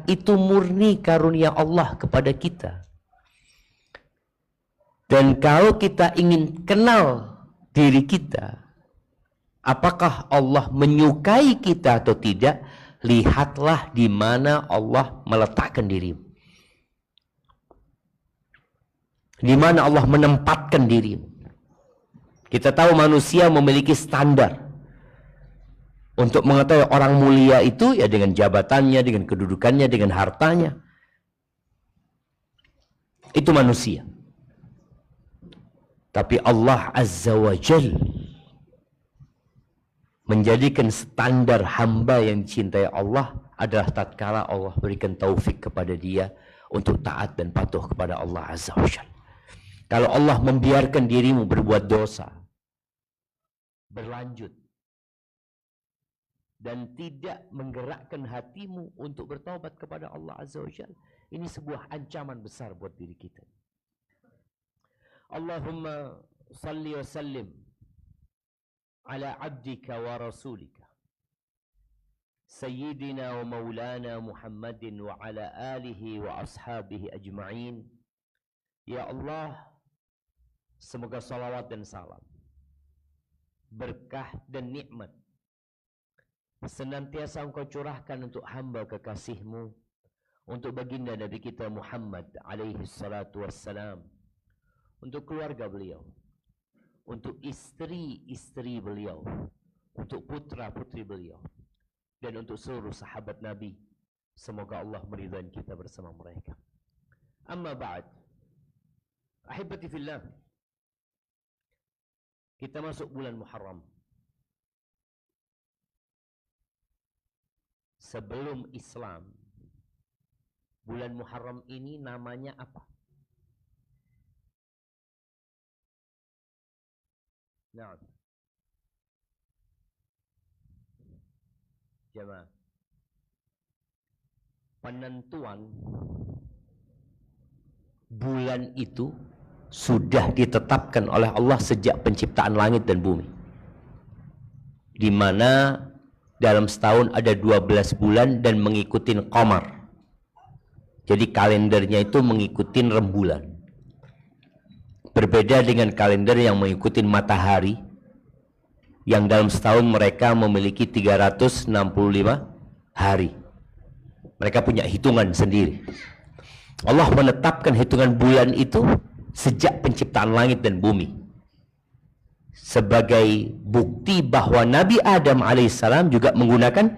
itu murni karunia Allah kepada kita. Dan kalau kita ingin kenal diri kita, apakah Allah menyukai kita atau tidak, lihatlah di mana Allah meletakkan dirimu. Di mana Allah menempatkan dirimu. Kita tahu manusia memiliki standar. Untuk mengetahui orang mulia itu ya dengan jabatannya, dengan kedudukannya, dengan hartanya. Itu manusia. Tapi Allah Azza wa Jal menjadikan standar hamba yang dicintai Allah adalah tatkala Allah berikan taufik kepada dia untuk taat dan patuh kepada Allah Azza wa Jal. Kalau Allah membiarkan dirimu berbuat dosa, berlanjut, dan tidak menggerakkan hatimu untuk bertaubat kepada Allah Azza wa Jalla, ini sebuah ancaman besar buat diri kita. Allahumma salli wa sallim ala abdika wa rasulika sayyidina wa maulana Muhammadin wa ala alihi wa ashabihi ajma'in. Ya Allah, semoga salawat dan salam, berkah dan nikmat senantiasa Engkau curahkan untuk hamba kekasih-Mu, untuk baginda Nabi kita Muhammad alaihi salatu wassalam, untuk keluarga beliau, untuk istri-istri beliau, untuk putra-putri beliau, dan untuk seluruh sahabat Nabi. Semoga Allah meridhai kita bersama mereka. Amma ba'd. Ahibati fillah. Kita masuk bulan Muharram. Sebelum Islam, bulan Muharram ini namanya apa? Nah, jemaah, penentuan bulan itu sudah ditetapkan oleh Allah sejak penciptaan langit dan bumi, di mana dalam setahun ada 12 bulan dan mengikuti qamar. Jadi kalendernya itu mengikuti rembulan. Berbeda dengan kalender yang mengikuti matahari, yang dalam setahun mereka memiliki 365 hari. Mereka punya hitungan sendiri. Allah menetapkan hitungan bulan itu sejak penciptaan langit dan bumi, sebagai bukti bahwa Nabi Adam alaihissalam juga menggunakan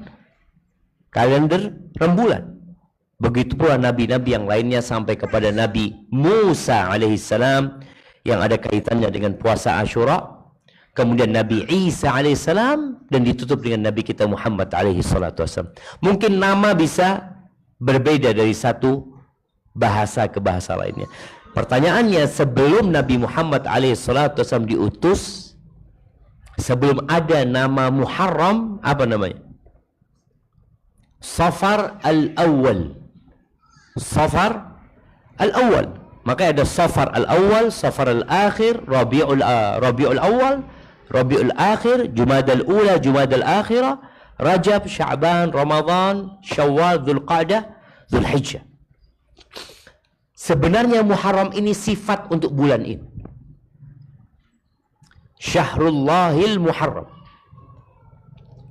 kalender rembulan. Begitu pula nabi-nabi yang lainnya sampai kepada Nabi Musa alaihissalam yang ada kaitannya dengan puasa Asyura. Kemudian Nabi Isa alaihissalam dan ditutup dengan Nabi kita Muhammad alaihissalam. Mungkin nama bisa berbeda dari satu bahasa ke bahasa lainnya. Pertanyaannya, sebelum Nabi Muhammad alaihissalam diutus, sebelum ada nama Muharram, apa namanya? Safar al-awwal. Safar al-awwal. Maka ada Safar al-awwal, Safar al-akhir, Rabiul awwal, Rabiul akhir, Jumadal ula, Jumadal akhirah, Rajab, Sya'ban, Ramadan, Syawal, Dzulqa'dah, Dzulhijjah. Sebenarnya Muharram ini sifat untuk bulan ini. Syahrullahil Muharram.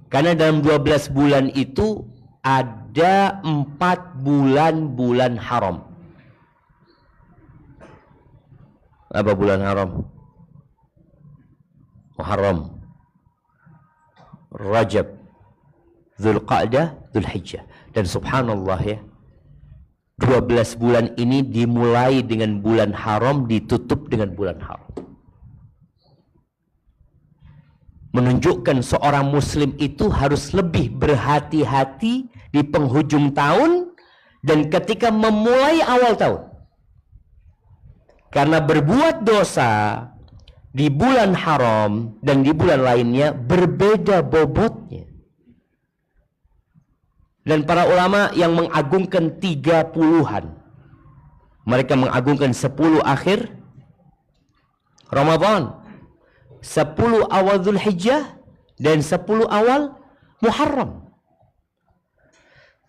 Karena dalam 12 bulan itu ada 4 bulan haram. Apa bulan haram? Muharram, Rajab, Dzulqa'dah, Dzulhijjah. Dan subhanallah ya, 12 bulan ini dimulai dengan bulan haram, ditutup dengan bulan haram. Menunjukkan seorang muslim itu harus lebih berhati-hati di penghujung tahun dan ketika memulai awal tahun. Karena berbuat dosa di bulan haram dan di bulan lainnya berbeda bobotnya. Dan para ulama yang mengagungkan 30-an, mereka mengagungkan 10 akhir Ramadan, 10 awal Dzulhijjah, dan 10 awal Muharram.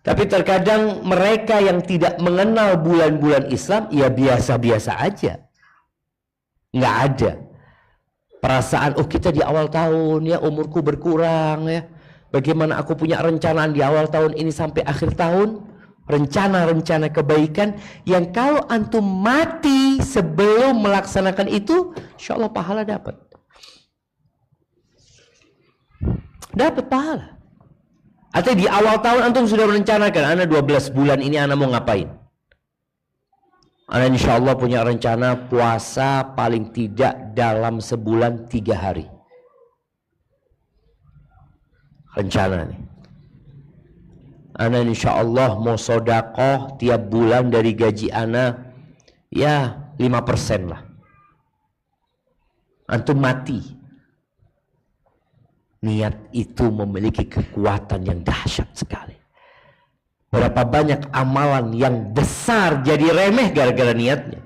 Tapi terkadang mereka yang tidak mengenal bulan-bulan Islam, ya biasa-biasa aja. Nggak ada perasaan, oh kita di awal tahun ya, umurku berkurang ya. Bagaimana aku punya rencana di awal tahun ini sampai akhir tahun. Rencana-rencana kebaikan yang kalau antum mati sebelum melaksanakan itu, insya Allah pahala dapat. Dapat pahala. Atau di awal tahun antum sudah merencanakan, ana 12 bulan ini ana mau ngapain. Ana insya Allah punya rencana puasa paling tidak dalam sebulan 3 hari. Rencana nih. Ana insya Allah mau sodakoh tiap bulan dari gaji ana ya 5% lah. Antum mati. Niat itu memiliki kekuatan yang dahsyat sekali. Berapa banyak amalan yang besar jadi remeh gara-gara niatnya.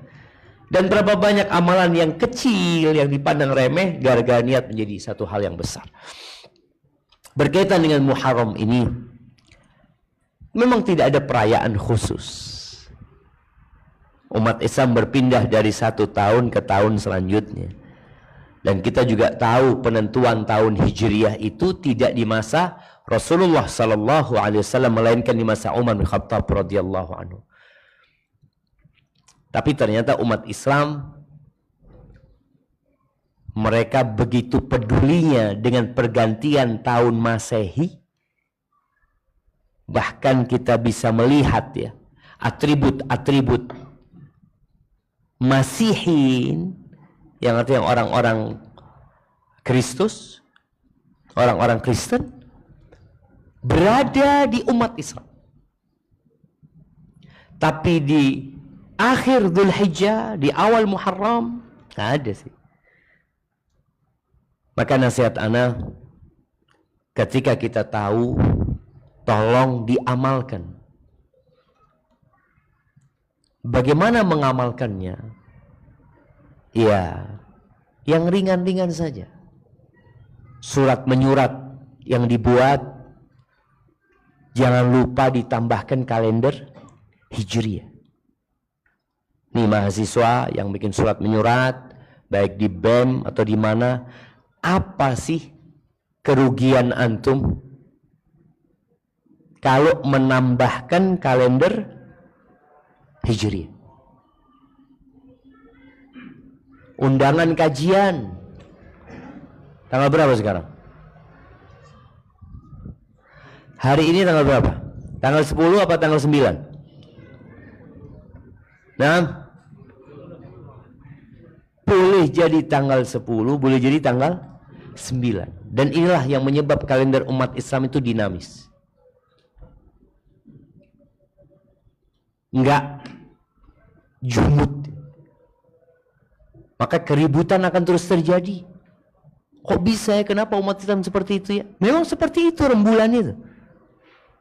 Dan berapa banyak amalan yang kecil yang dipandang remeh gara-gara niat menjadi satu hal yang besar. Berkaitan dengan Muharram ini, memang tidak ada perayaan khusus. Umat Islam berpindah dari satu tahun ke tahun selanjutnya. Dan kita juga tahu penentuan tahun Hijriyah itu tidak di masa Rasulullah Sallallahu Alaihi Wasallam, melainkan di masa Umar bin Khattab radhiyallahu anhu. Tapi ternyata umat Islam, mereka begitu pedulinya dengan pergantian tahun Masehi. Bahkan kita bisa melihat ya atribut-atribut Masihin, yang artinya orang-orang Kristus, orang-orang Kristen berada di umat Islam. Tapi di akhir Dzulhijjah, di awal Muharram, nggak ada sih. Maka nasihat ana, ketika kita tahu, tolong diamalkan. Bagaimana mengamalkannya? Ya, yang ringan-ringan saja. Surat menyurat yang dibuat, jangan lupa ditambahkan kalender Hijriyah. Nih mahasiswa yang bikin surat menyurat, baik di BEM atau di mana, apa sih kerugian antum kalau menambahkan kalender Hijriyah? Undangan kajian tanggal berapa sekarang? Hari ini tanggal berapa? Tanggal 10 apa tanggal 9? Nah, boleh jadi tanggal 10, boleh jadi tanggal 9. Dan inilah yang menyebab kalender umat Islam itu dinamis. Enggak jumut. Maka keributan akan terus terjadi. Kok bisa ya? Kenapa umat Islam seperti itu ya? Memang seperti itu rembulan itu.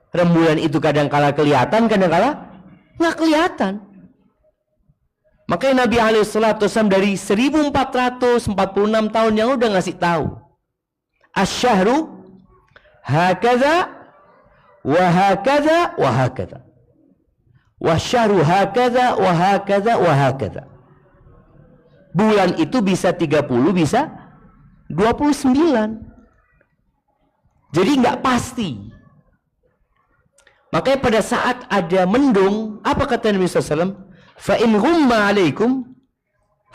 Rembulan itu kadang-kala kelihatan, kadang-kala nggak kelihatan. Makanya Nabi SAW dari 1446 tahun yang udah ngasih tahu. Asyahru hakadha wa hakadha wa hakadha. Wasyahru hakadha wa hakadha wa hakadha. Bulan itu bisa 30, bisa 29. Jadi nggak pasti. Makanya pada saat ada mendung, apa kata Nabi SAW? Fa in ghumma alaikum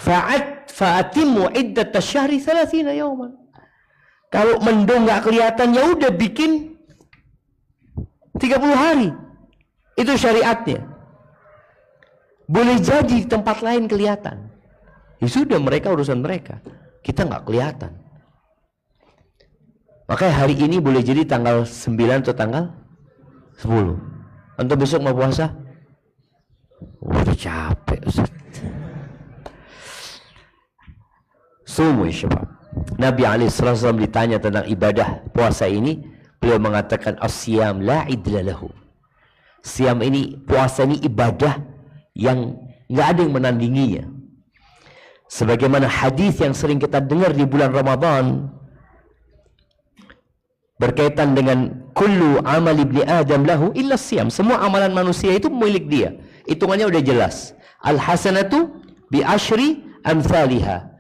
fa'atimmu iddat asyhari 30 yawman. Kalau mendung nggak kelihatan, ya udah bikin 30 hari. Itu syariatnya. Boleh jadi di tempat lain kelihatan. Ya sudah, mereka urusan mereka. Kita nggak kelihatan. Makanya hari ini boleh jadi tanggal 9 atau tanggal 10. Untuk besok mau puasa? Udah capek Ustaz. Sumu ya syabab. Nabi SAW ditanya tentang ibadah puasa ini, beliau mengatakan as-siyam la idla lahu. Siam ini, puasa ini ibadah yang nggak ada yang menandinginya. Sebagaimana hadis yang sering kita dengar di bulan Ramadan, berkaitan dengan kullu amal ibni Adam lahu illa siyam. Semua amalan manusia itu milik dia. Hitungannya udah jelas. Al hasanatu bi asyri amsalha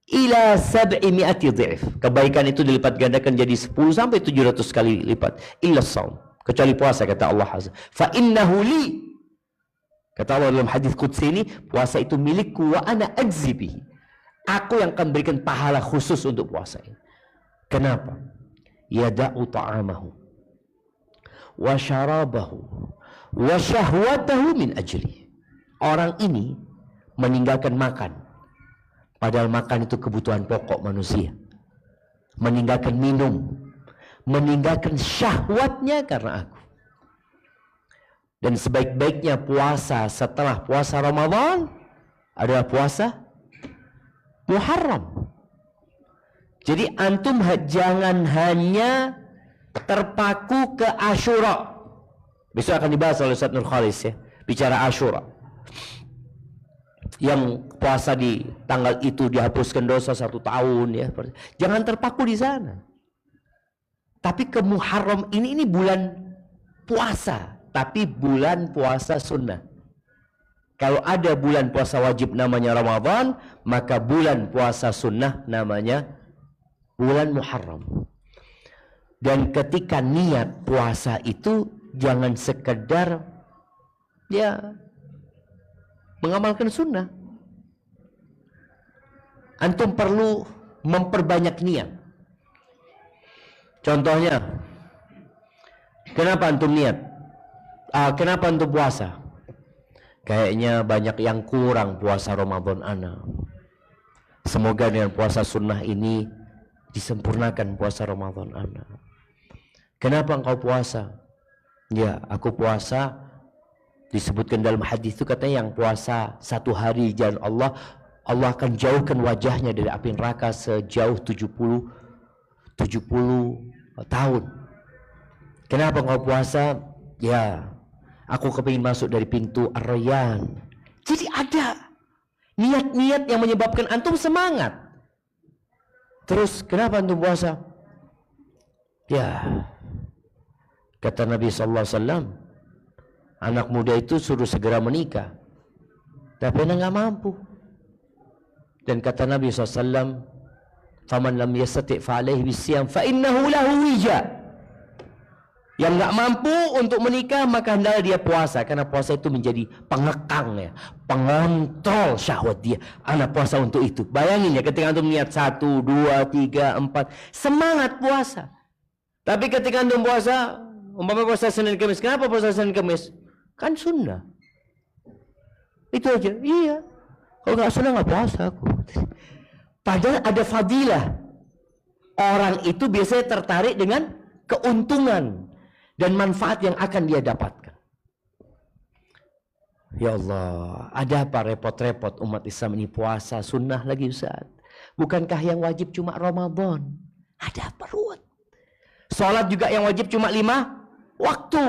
ila 700 dhif. Kebaikan itu dilipat gandakan jadi 10 sampai 700 kali lipat. Illa shaum, kecuali puasa, kata Allah azza. Fa innahu li, kata Allah dalam hadis qudsi ini, puasa itu milikku wa ana ajzi bihi. Aku yang akan berikan pahala khusus untuk puasa ini. Kenapa? Yada'u ta'amahu wa syarabahu wa syahwatahu min ajli. Orang ini meninggalkan makan, padahal makan itu kebutuhan pokok manusia. Meninggalkan minum, meninggalkan syahwatnya karena aku. Dan sebaik-baiknya puasa setelah puasa Ramadan adalah puasa Muharram. Jadi antum jangan hanya terpaku ke Asyura. Besok akan dibahas oleh Ustaz Nur Khalis ya, bicara Asyura. Yang puasa di tanggal itu dihapuskan dosa 1 tahun ya. Jangan terpaku di sana. Tapi ke Muharram ini bulan puasa, tapi bulan puasa sunnah. Kalau ada bulan puasa wajib namanya Ramadan, maka bulan puasa sunnah namanya bulan Muharram. Dan ketika niat puasa itu jangan sekedar ya mengamalkan sunnah. Antum perlu memperbanyak niat. Contohnya, kenapa antum niat? Kenapa antum puasa? Kayaknya banyak yang kurang puasa Ramadan ana. Semoga dengan puasa sunnah ini disempurnakan puasa Ramadan ana. Kenapa engkau puasa? Ya, aku puasa, disebutkan dalam hadis itu katanya yang puasa 1 hari jalan Allah, Allah akan jauhkan wajahnya dari api neraka sejauh 70 tahun. Kenapa engkau puasa? Ya, aku kepingin masuk dari pintu Ar-Rayyan. Jadi ada niat-niat yang menyebabkan antum semangat. Terus kenapa antum puasa? Ya, kata Nabi SAW, anak muda itu suruh segera menikah, tapi anak nggak mampu. Dan kata Nabi SAW, faman lam yastati' fa'alaihi bisyam fa innahu lahu wija. Yang nggak mampu untuk menikah maka hendaklah dia puasa, karena puasa itu menjadi pengekang ya, pengontrol syahwat dia. Anak puasa untuk itu. Bayangin ya, ketika antum niat 1, 2, 3, 4 semangat puasa. Tapi ketika antum puasa, umpama puasa Senin Kamis, kenapa puasa Senin Kamis? Kan sunnah. Itu aja. Iya. Kalau nggak sunnah nggak puasa aku. Padahal ada fadilah. Orang itu biasanya tertarik dengan keuntungan dan manfaat yang akan dia dapatkan. Ya Allah, ada apa repot-repot umat Islam ini puasa sunnah lagi Ustaz? Bukankah yang wajib cuma Ramadan? Ada apa ruwet? Sholat juga yang wajib cuma 5 waktu.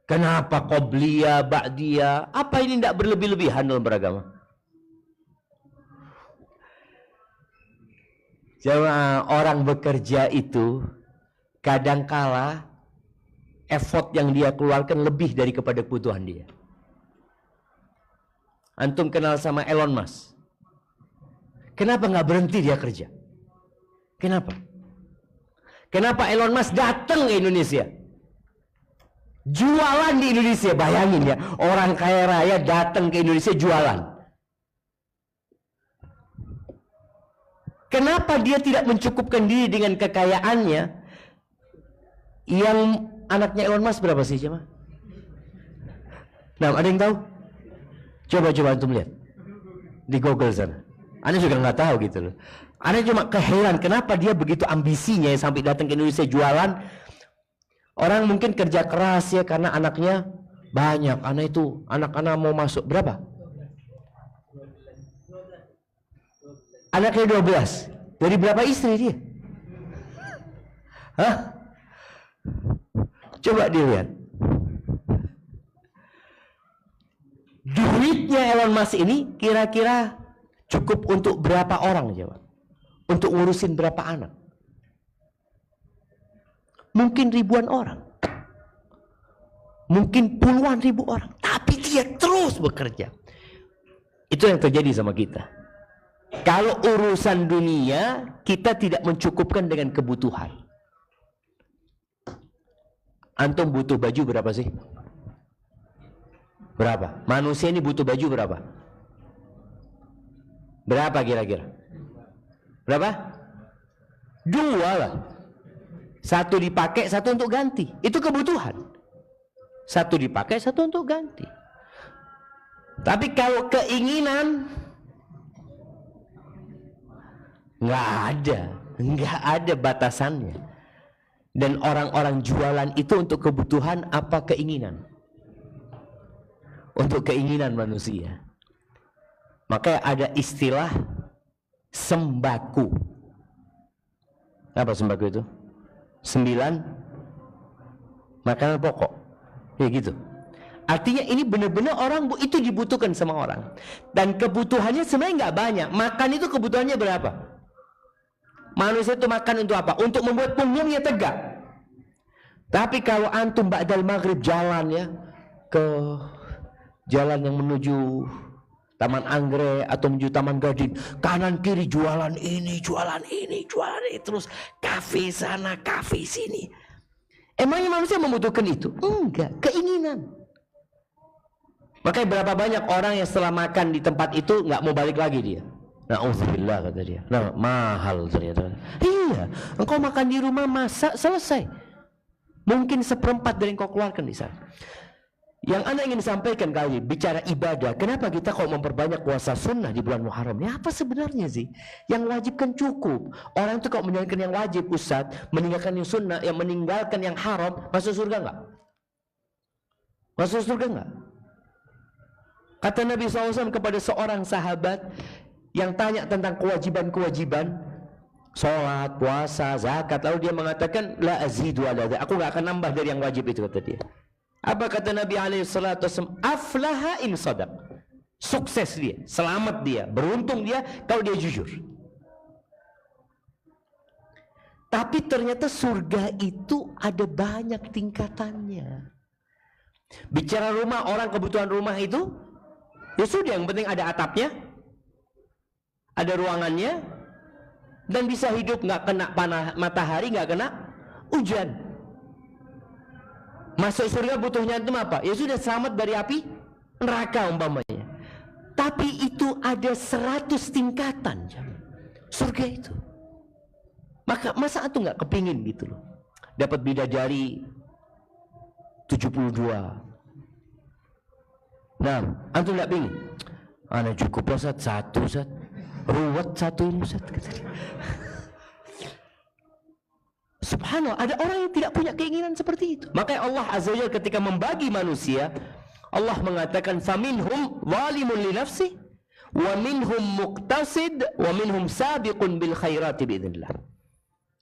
Kenapa qobliyah, ba'diyah? Apa ini tidak berlebih-lebihan dalam beragama? Jemaah, orang bekerja itu kadangkala effort yang dia keluarkan lebih dari kepada kebutuhan dia. Antum kenal sama Elon Musk? Kenapa nggak berhenti dia kerja? Kenapa? Kenapa Elon Musk datang ke Indonesia? Jualan di Indonesia, bayangin ya, orang kaya raya datang ke Indonesia jualan. Kenapa dia tidak mencukupkan diri dengan kekayaannya? Yang anaknya Elon Musk berapa sih, coba? Nah, ada yang tahu? Coba antum lihat di Google sana. Anda juga nggak tahu gitu loh. Anda cuma keheran kenapa dia begitu ambisinya sampai datang ke Indonesia jualan. Orang mungkin kerja keras ya karena anaknya banyak. Anak-anak mau masuk berapa? Anaknya 12. Dari berapa istri dia? Hah? Coba dilihat. Duitnya Elon Musk ini kira-kira cukup untuk berapa orang coba? Untuk ngurusin berapa anak? mungkin ribuan orang, mungkin puluhan ribu orang, tapi dia terus bekerja. Itu yang terjadi sama kita. Kalau urusan dunia, kita tidak mencukupkan dengan kebutuhan. Antum butuh baju berapa sih? Berapa? Manusia ini butuh baju berapa? Berapa kira-kira? Berapa? 2 lah. 1 dipakai, 1 untuk ganti. Itu kebutuhan. 1 dipakai, 1 untuk ganti. Tapi kalau keinginan, nggak ada batasannya. Dan orang-orang jualan itu untuk kebutuhan apa keinginan? Untuk keinginan manusia. Maka ada istilah sembako. Apa sembako itu? 9 makanan pokok. Ya gitu. Artinya ini benar-benar orang itu dibutuhkan sama orang. Dan kebutuhannya sebenarnya nggak banyak. Makan itu kebutuhannya berapa? Manusia itu makan untuk apa? Untuk membuat punggungnya tegak. Tapi kalau antum ba'dal maghrib jalan ya ke jalan yang menuju Taman Anggrek atau menuju Taman Gading, kanan kiri jualan ini, jualan ini, jualan ini, terus kafe sana, kafe sini. Emangnya manusia membutuhkan itu? Enggak, keinginan. Makanya berapa banyak orang yang setelah makan di tempat itu nggak mau balik lagi dia. Na'udzubillah kata dia. Nah, mahal ternyata. Iya, engkau makan di rumah masak selesai. Mungkin 1/4 dari yang kau keluarkan di sana. Yang Anda ingin sampaikan kali bicara ibadah, kenapa kita kok memperbanyak puasa sunnah di bulan Muharram? Ini apa sebenarnya sih? Yang wajib kan cukup. Orang itu kok menjalankan yang wajib, Ustaz, meninggalkan yang sunnah, yang meninggalkan yang haram, masuk surga enggak? Masuk surga enggak? Kata Nabi SAW kepada seorang sahabat yang tanya tentang kewajiban-kewajiban, sholat, puasa, zakat, lalu dia mengatakan, la azidu ala dzalik, aku enggak akan nambah dari yang wajib itu, kata dia. Apa kata Nabi SAW? Aflaha in sadaq. Sukses dia, selamat dia, beruntung dia kalau dia jujur. Tapi ternyata surga itu ada banyak tingkatannya. Bicara rumah, orang kebutuhan rumah itu, ya sudah, yang penting ada atapnya, ada ruangannya, dan bisa hidup nggak kena matahari, nggak kena hujan. Masuk surga butuhnya itu apa? Ya sudah, selamat dari api neraka umpamanya. Tapi itu ada 100 tingkatan surga itu. Maka masa antum nggak kepingin gitu loh, dapat bidadari 72. Nah, antum nggak pingin? Ana cukup lah satu ruwet satu ini Ustaz. Subhanallah, ada orang yang tidak punya keinginan seperti itu. Makanya Allah Azza wa Jalla ketika membagi manusia, Allah mengatakan faminhum zalimun li nafsi wa minhum muqtasid wa minhum sabiqun bil khairati biidznillah.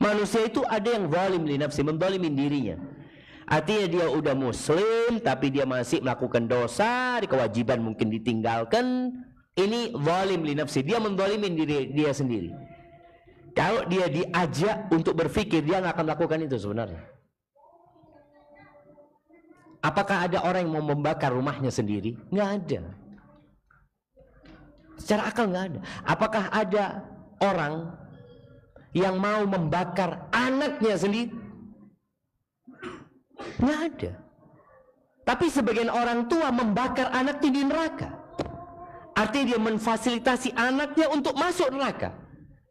Manusia itu ada yang zalim li nafsi, menzalimin dirinya. Artinya dia udah muslim tapi dia masih melakukan dosa, kewajiban mungkin ditinggalkan. Ini zalim li nafsi, dia menzalimin diri dia sendiri. Kalau dia diajak untuk berpikir, dia nggak akan lakukan itu sebenarnya. Apakah ada orang yang mau membakar rumahnya sendiri? Nggak ada. Secara akal nggak ada. Apakah ada orang yang mau membakar anaknya sendiri? Nggak ada. Tapi sebagian orang tua membakar anaknya di neraka. Artinya dia memfasilitasi anaknya untuk masuk neraka.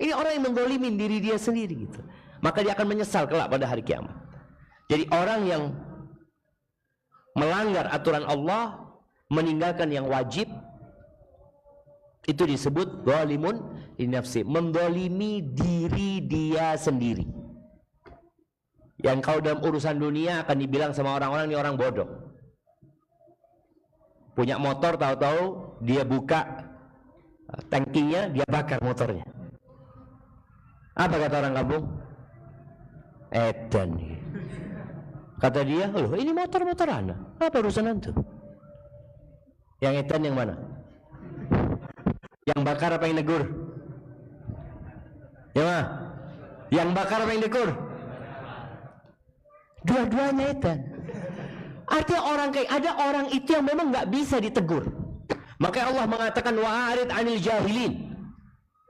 Ini orang yang menggolimin diri dia sendiri gitu. Maka dia akan menyesal kelak pada hari kiamat. Jadi orang yang melanggar aturan Allah, meninggalkan yang wajib, itu disebut zalimun li nafsi, mendolimi diri dia sendiri. Yang kalau dalam urusan dunia akan dibilang sama orang-orang ini orang bodoh. Punya motor, tahu-tahu dia buka tangkinya, dia bakar motornya. Apa kata orang kampung? Edan. Kata dia, loh ini motor-motor anak, apa urusan antum? Yang edan yang mana? Yang bakar apa yang negur? Ya mah? Yang bakar apa yang negur? Dua-duanya itu. Artinya ada orang itu yang memang nggak bisa ditegur. Maka Allah mengatakan wa'arid 'anil jahilin.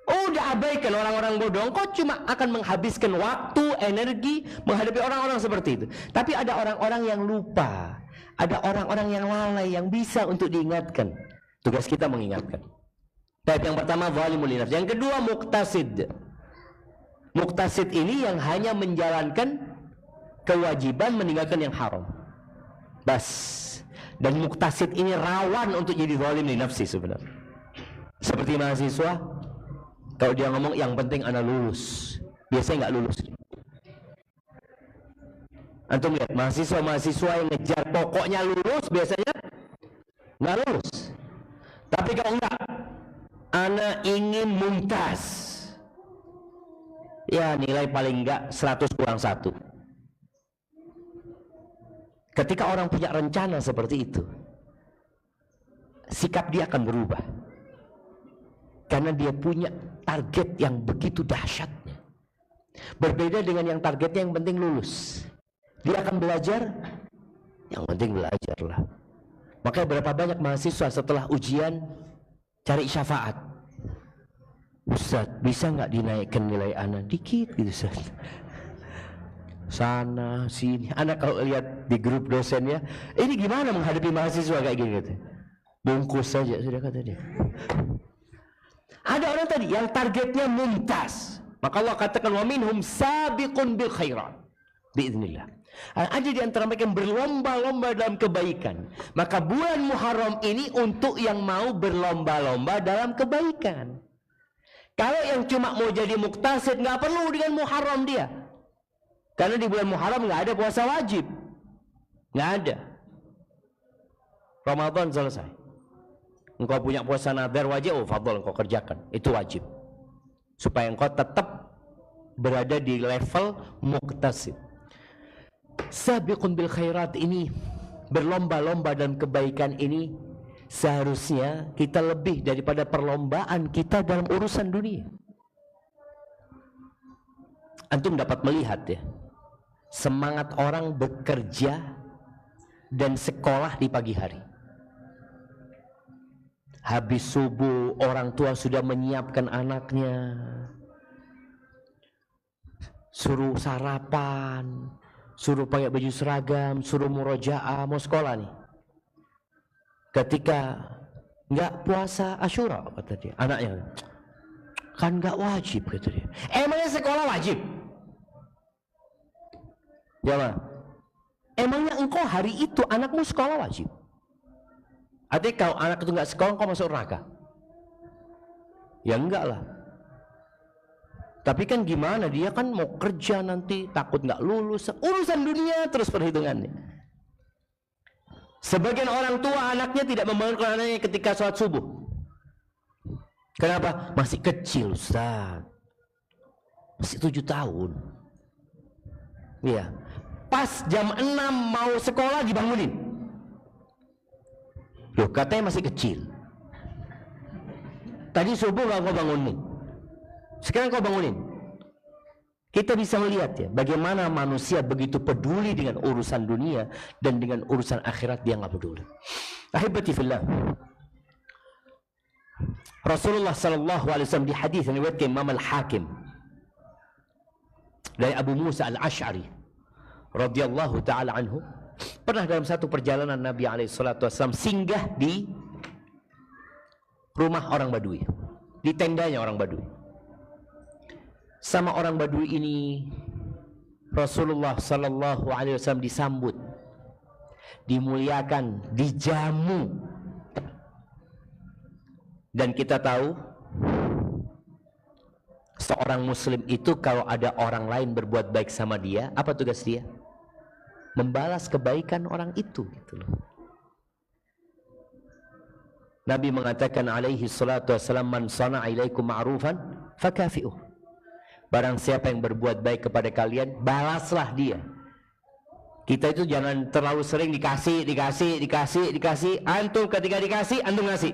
Udah abaikan orang-orang bodoh. Kau cuma akan menghabiskan waktu, energi menghadapi orang-orang seperti itu. Tapi ada orang-orang yang lupa. Ada orang-orang yang lalai yang bisa untuk diingatkan. Tugas kita mengingatkan. Tapi yang pertama zalimul linafsi. Yang kedua muqtasid. Muqtasid ini yang hanya menjalankan kewajiban, meninggalkan yang haram. Bas. Dan muqtasid ini rawan untuk jadi zalim li nafsi sebenarnya. Seperti mahasiswa, kalau dia ngomong yang penting anak lulus, biasanya nggak lulus. Antum lihat mahasiswa yang ngejar pokoknya lulus, biasanya nggak lulus. Tapi kalau enggak, anak ingin mumtaz, ya nilai paling enggak 100 kurang 1. Ketika orang punya rencana seperti itu, sikap dia akan berubah. Karena dia punya target yang begitu dahsyat. Berbeda dengan yang targetnya yang penting lulus. Dia akan belajar, yang penting belajarlah. Makanya berapa banyak mahasiswa setelah ujian cari syafaat. Ustaz, bisa nggak dinaikkan nilai anak dikit gitu Ustaz? Sana sini. Anak kalau lihat di grup dosennya, ini gimana menghadapi mahasiswa kayak gini gitu. Bungkus saja sudah kata dia. Ada orang tadi yang targetnya mumtaz. Maka Allah katakan wa minhum sabiqun bil khairat biiznillah. Ada di antara mereka yang berlomba-lomba dalam kebaikan. Maka bulan Muharram ini untuk yang mau berlomba-lomba dalam kebaikan. Kalau yang cuma mau jadi muqtasid, nggak perlu dengan Muharram dia. Karena di bulan Muharram nggak ada puasa wajib, nggak ada. Ramadan selesai. Engkau punya puasa nadar wajib, oh fadol engkau kerjakan, itu wajib. Supaya engkau tetap berada di level muqtasid. Sabiqun bil khairat ini, berlomba-lomba dalam kebaikan ini, seharusnya kita lebih daripada perlombaan kita dalam urusan dunia. Antum dapat melihat ya, semangat orang bekerja dan sekolah di pagi hari. Habis subuh orang tua sudah menyiapkan anaknya, suruh sarapan, suruh pakai baju seragam, suruh murojaah, mau sekolah nih. Ketika nggak puasa Asyura kata dia, anaknya kan nggak wajib kata dia. Emangnya sekolah wajib? Jawab. Emangnya engkau hari itu anakmu sekolah wajib? Artinya kalau anak itu nggak sekolah, engkau masuk neraka? Ya enggak lah. Tapi kan gimana, dia kan mau kerja nanti, takut nggak lulus, urusan dunia terus perhitungannya. Sebagian orang tua anaknya tidak membangunkan anaknya ketika sholat subuh. Kenapa? Masih kecil Ustaz, masih 7 tahun. Iya. Pas jam 6 mau sekolah dibangunin. Loh, katanya masih kecil. Tadi subuh gak kau bangunin, sekarang kau bangunin. Kita bisa melihat ya, bagaimana manusia begitu peduli dengan urusan dunia dan dengan urusan akhirat dia nggak peduli. Ahibati fillah, Rasulullah sallallahu alaihi wasallam di hadis yang diriwayatkan Imam Al-Hakim dari Abu Musa Al-Asy'ari radhiyallahu taala anhu, pernah dalam satu perjalanan Nabi alaihi salatu wasallam singgah di rumah orang Badui, di tendanya orang Badui. Sama orang Badui ini Rasulullah sallallahu alaihi wasallam disambut, dimuliakan, dijamu. Dan kita tahu seorang muslim itu kalau ada orang lain berbuat baik sama dia, apa tugas dia? Membalas kebaikan orang itu gitu loh. Nabi mengatakan alaihi salatu wassalam, man sana'a ilaikum ma'rufan fakafi'uh. Barang siapa yang berbuat baik kepada kalian, balaslah dia. Kita itu jangan terlalu sering dikasih. Antum ketika dikasih, antum ngasih.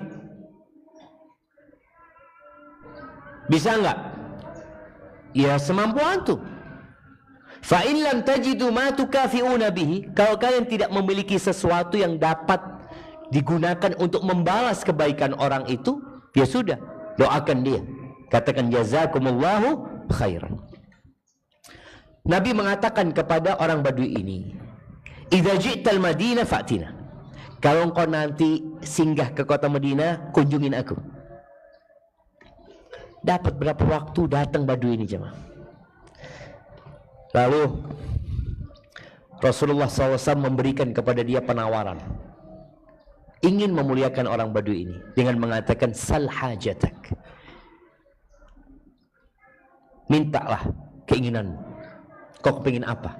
Bisa enggak? Ya semampu antum. Fa in lam tajidu ma tukafi'una bihi, kalau kalian tidak memiliki sesuatu yang dapat digunakan untuk membalas kebaikan orang itu, ya sudah, doakan dia. Katakan jazakumullahu khairan. Nabi mengatakan kepada orang Badui ini, idza ji'tal Madinah fa'tina. Kalau engkau nanti singgah ke kota Madinah, kunjungin aku. Dapat berapa waktu datang Badui ini jemaah. Lalu Rasulullah SAW memberikan kepada dia penawaran, ingin memuliakan orang Badui ini dengan mengatakan sal hajatak, mintalah keinginanmu, kau kepingin apa.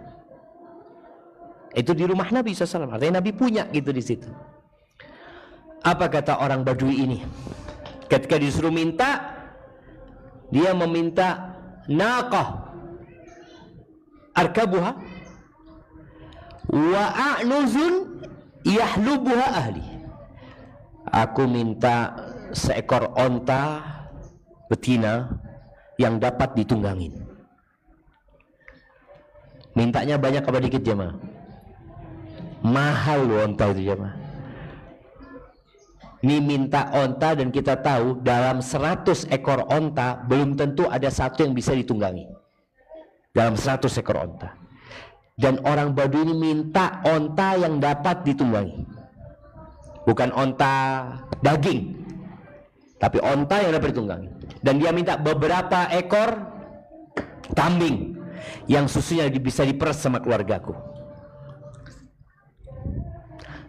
Itu di rumah Nabi SAW, artinya Nabi punya gitu di situ. Apa kata orang Badui ini ketika disuruh minta? Dia meminta naqah arkabuha wa a'nuzun yahlubuha ahli. Aku minta seekor onta betina yang dapat ditunggangin. Mintanya banyak apa dikit jemaah? Mahal loh onta itu jemaah. Ini minta onta dan kita tahu dalam 100 ekor onta belum tentu ada satu yang bisa ditunggangi. Dalam 100 ekor onta. Dan orang Badui ini minta onta yang dapat ditunggangi. Bukan onta daging, tapi onta yang dapat ditunggangi. Dan dia minta beberapa ekor kambing yang susunya bisa diperas sama keluargaku.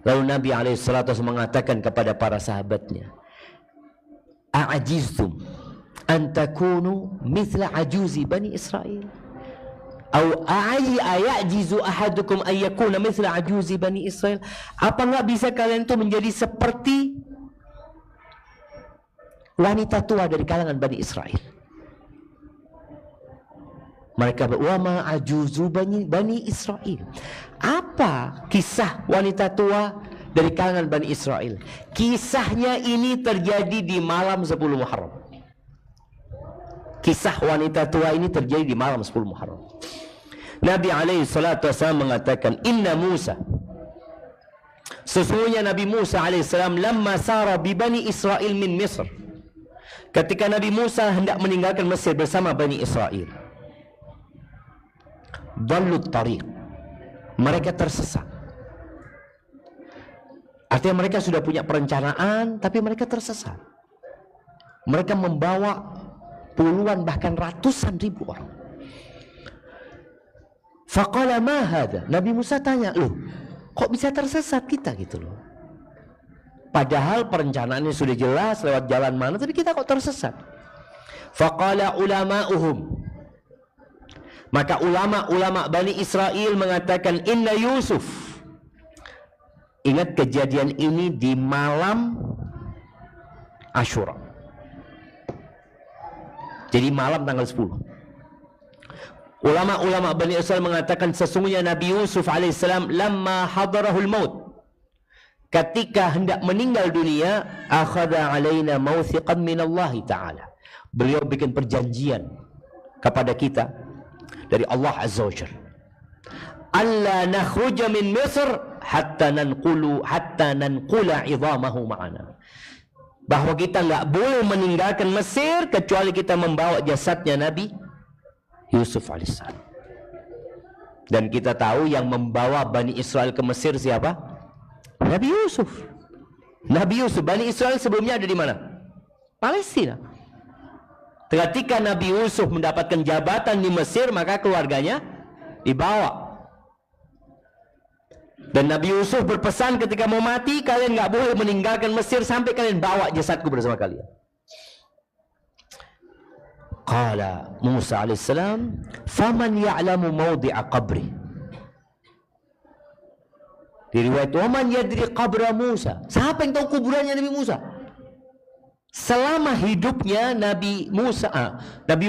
Lalu Nabi SAW mengatakan kepada para sahabatnya, a'ajiztum an takunu mithla ajuzi Bani Israel, au ayajizu ahadukum ayyakuna mithla ajuzi Bani Israel. Apa enggak bisa kalian itu menjadi seperti wanita tua dari kalangan Bani Israel? Mereka berwama ajuzu Bani Israel. Apa kisah wanita tua dari kalangan Bani Israel? Kisahnya ini terjadi di malam 10 Muharram. Kisah wanita tua ini terjadi di malam 10 Muharram. Nabi SAW mengatakan, Inna Musa, sesungguhnya Nabi Musa AS lamma sara bi Bani Israel min Misr, ketika Nabi Musa hendak meninggalkan Mesir bersama Bani Israel, dallut tariq, mereka tersesat. Artinya mereka sudah punya perencanaan, tapi mereka tersesat. Mereka membawa puluhan bahkan ratusan ribu orang. Faqala ma hadha, Nabi Musa tanya, loh kok bisa tersesat kita gitu loh. Padahal perencanaannya sudah jelas lewat jalan mana, tapi kita kok tersesat. Faqala ulama'uhum, maka ulama-ulama Bani Israel mengatakan, inna Yusuf. Ingat kejadian ini di malam Asyura. Jadi malam tanggal 10. Ulama-ulama Bani Israel mengatakan sesungguhnya Nabi Yusuf alaihissalam lamma hadarahul maut, ketika hendak meninggal dunia, akhadha alaina mawthiqan minallahi ta'ala, beliau bikin perjanjian kepada kita dari Allah Azza wa Jalla, alla nakhruja min Misr hatta nanqula idhamahu ma'ana, bahwa kita enggak boleh meninggalkan Mesir kecuali kita membawa jasadnya Nabi Yusuf alaihissalam. Dan kita tahu yang membawa Bani Israel ke Mesir siapa? Nabi Yusuf. Nabi Yusuf, Bani Israel sebelumnya ada di mana? Palestina. Ketika Nabi Yusuf mendapatkan jabatan di Mesir, maka keluarganya dibawa. Dan Nabi Yusuf berpesan ketika mau mati, kalian nggak boleh meninggalkan Mesir sampai kalian bawa jasadku bersama kalian. Qala Musa alaihissalam, faman ya'lamu mawdi'a qabri. Di riwayat, waman yadri qabra Musa, siapa yang tahu kuburannya Nabi Musa? Selama hidupnya Nabi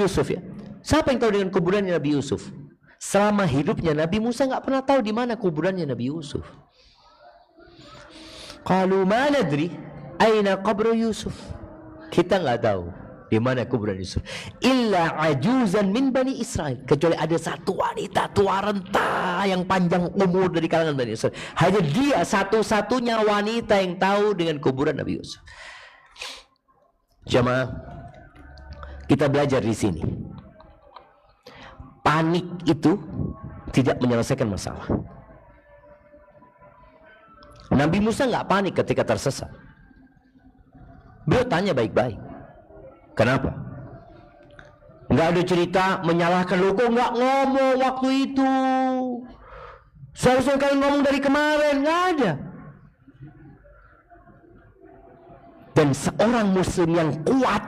Yusuf ya, siapa yang tahu dengan kuburannya Nabi Yusuf? Selama hidupnya Nabi Musa nggak pernah tahu di mana kuburannya Nabi Yusuf. Qalu ma nadri aina qabru Yusuf. Kita nggak tahu Di mana kuburan Yusuf? Illa ajuzan min Bani Israel. Kecuali ada satu wanita tua renta yang panjang umur dari kalangan Bani Israel. Hanya dia satu-satunya wanita yang tahu dengan kuburan Nabi Yusuf. Jamaah, kita belajar di sini. Panik itu tidak menyelesaikan masalah. Nabi Musa nggak panik ketika tersesat. Beliau tanya baik-baik. Kenapa? Nggak ada cerita menyalahkan, lo kok nggak ngomong waktu itu? Seharusnya kalian ngomong dari kemarin. Nggak ada. Dan seorang muslim yang kuat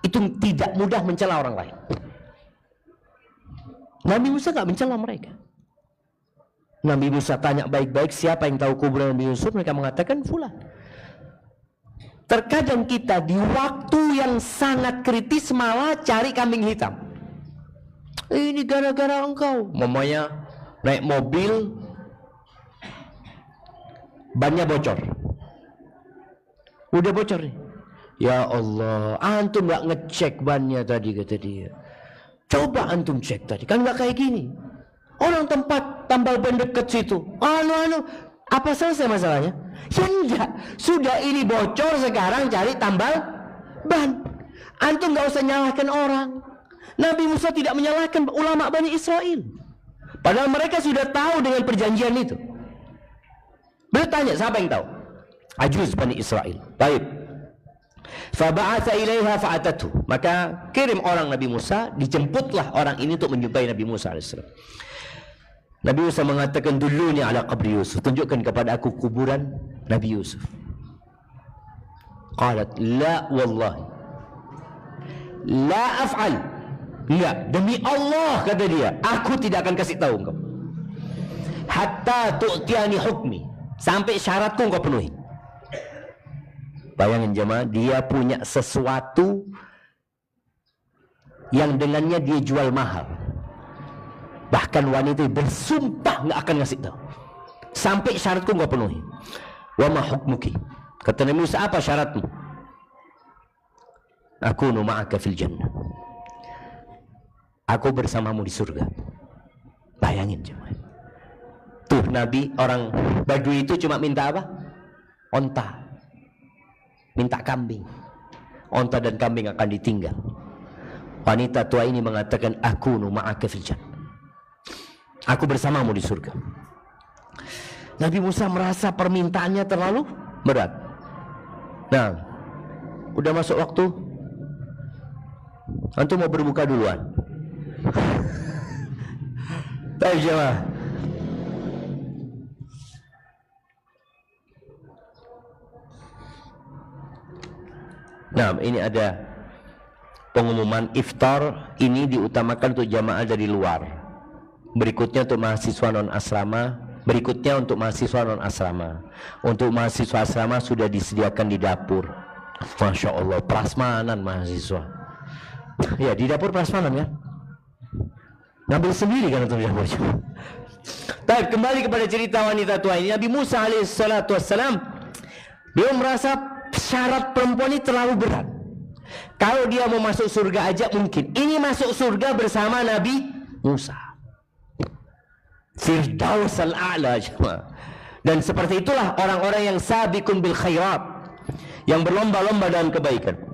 itu tidak mudah mencela orang lain. Nabi Musa nggak mencela mereka. Nabi Musa tanya baik-baik siapa yang tahu kuburan Nabi Yusuf. Mereka mengatakan fulan. Terkadang kita di waktu yang sangat kritis malah cari kambing hitam. Ini gara-gara engkau. Mamanya naik mobil, bannya bocor. Udah bocor nih. Ya Allah, antum gak ngecek bannya tadi, kata dia. Coba antum cek tadi, kan gak kayak gini. Orang tempat tambal ban dekat situ. Apa selesai masalahnya? Ya enggak. Sudah ini bocor, sekarang cari tambal ban. Antum gak usah nyalahkan orang. Nabi Musa tidak menyalahkan ulama Bani Israel. Padahal mereka sudah tahu dengan perjanjian itu. Beliau tanya, siapa yang tahu? Ajuz Bani Israel. Baik. Faba'atha ilaiha fa'atatu. Maka kirim orang Nabi Musa, dijemputlah orang ini untuk menjumpai Nabi Musa AS. Nabi Musa mengatakan, dulunya ala qabri Yusuf, tunjukkan kepada aku kuburan Nabi Yusuf. Qalat la wallahi la af'al. Enggak, demi Allah, kata dia, aku tidak akan kasih tahu engkau hatta tu'tiani hukmi, sampai syaratku engkau penuhi. Bayangin jemaah, dia punya sesuatu yang dengannya dia jual mahal. Bahkan wanita bersumpah nggak akan ngasih tahu sampai syaratku nggak penuhi. Wa ma hukmuki, kata Nabi Musa, apa syaratmu? Aku ma'aka fil jannah, aku bersamamu di surga. Bayangin jemaah, tuh Nabi, orang Badui itu cuma minta apa? Onta, minta kambing. Onta dan kambing akan ditinggal. Wanita tua ini mengatakan, aku ma'aka fil jannah, aku bersamamu di surga. Nabi Musa merasa permintaannya terlalu berat. Nah, udah masuk waktu. Antum mau berbuka duluan? Baik jemaah. Nah, ini ada pengumuman iftar ini diutamakan untuk jamaah dari luar. Berikutnya untuk mahasiswa non asrama, berikutnya untuk mahasiswa non asrama. Untuk mahasiswa asrama sudah disediakan di dapur. Masya Allah, prasmanan mahasiswa. Ya, di dapur prasmanan kan? Ngambil sendiri kan untuk dapur. Tapi kembali kepada cerita wanita tua ini, Nabi Musa alaihissalatu wassalam, dia merasa syarat perempuan ini terlalu berat. Kalau dia mau masuk surga aja mungkin, ini masuk surga bersama Nabi Musa. Firdaus al-a'la. Dan seperti itulah orang-orang yang sabiqun bil khairat, yang berlomba-lomba dalam kebaikan.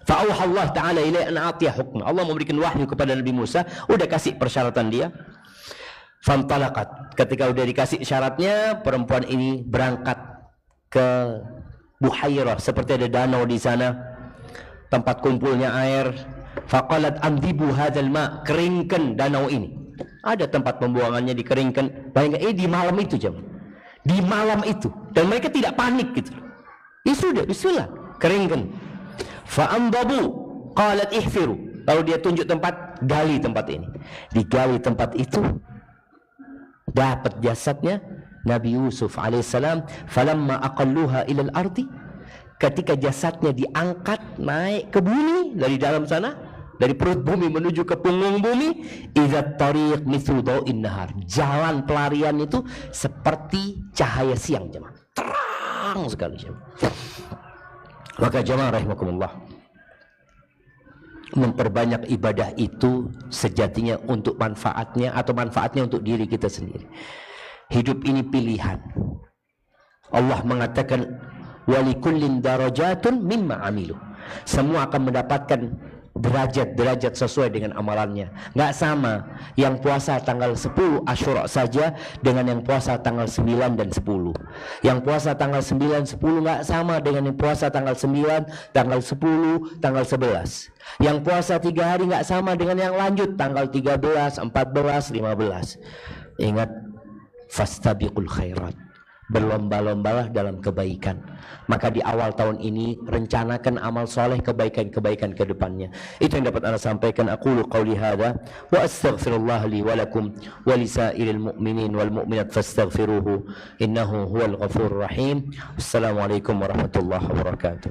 Fa'auha Allah ta'ala ilaihi an a'tiya hukma. Allah memberikan wahyu kepada Nabi Musa, udah kasih persyaratan dia. Fantalaqat. Ketika udah dikasih syaratnya, perempuan ini berangkat ke Buhairah, seperti ada danau di sana, tempat kumpulnya air. Faqalat amdibu hadzal ma, keringkan danau ini. Ada tempat pembuangannya, dikeringkan. Bayangkan, di malam itu jam. Di malam itu. Dan mereka tidak panik gitu. Ya sudah, bismillah, keringkan. Fa'amdabu, qalat ihfiru. Lalu dia tunjuk tempat, gali tempat ini. Digali tempat itu, dapat jasadnya Nabi Yusuf alaihissalam. Falamma aqalluha ilal ardi, ketika jasadnya diangkat naik ke bumi dari dalam sana, dari perut bumi menuju ke punggung bumi, idza tariq mithlu daw'in nahar, jalan pelarian itu seperti cahaya siang jemaah, terang sekali jemaah. Maka jemaah rahimakumullah, memperbanyak ibadah itu sejatinya untuk manfaatnya atau manfaatnya untuk diri kita sendiri. Hidup ini pilihan. Allah mengatakan walikullin darajatun mimma amilu. Semua akan mendapatkan derajat-derajat sesuai dengan amalannya. Nggak sama yang puasa tanggal 10 Asyura saja dengan yang puasa tanggal 9 dan 10. Yang puasa tanggal 9, 10 nggak sama dengan yang puasa tanggal 9, tanggal 10, tanggal 11. Yang puasa 3 hari nggak sama dengan yang lanjut tanggal 13, 14, 15. Ingat, fastabiqul khairat. Berlomba-lombalah dalam kebaikan. Maka di awal tahun ini rencanakan amal soleh, kebaikan-kebaikan ke depannya. Itu yang dapat Anda sampaikan. Aqulu qawli hadha wa astaghfirullah li wa lakum wa lisairil mu'minin wal mu'minat fastaghfiruhu innahu huwal ghafurur rahim. Assalamualaikum warahmatullahi wabarakatuh.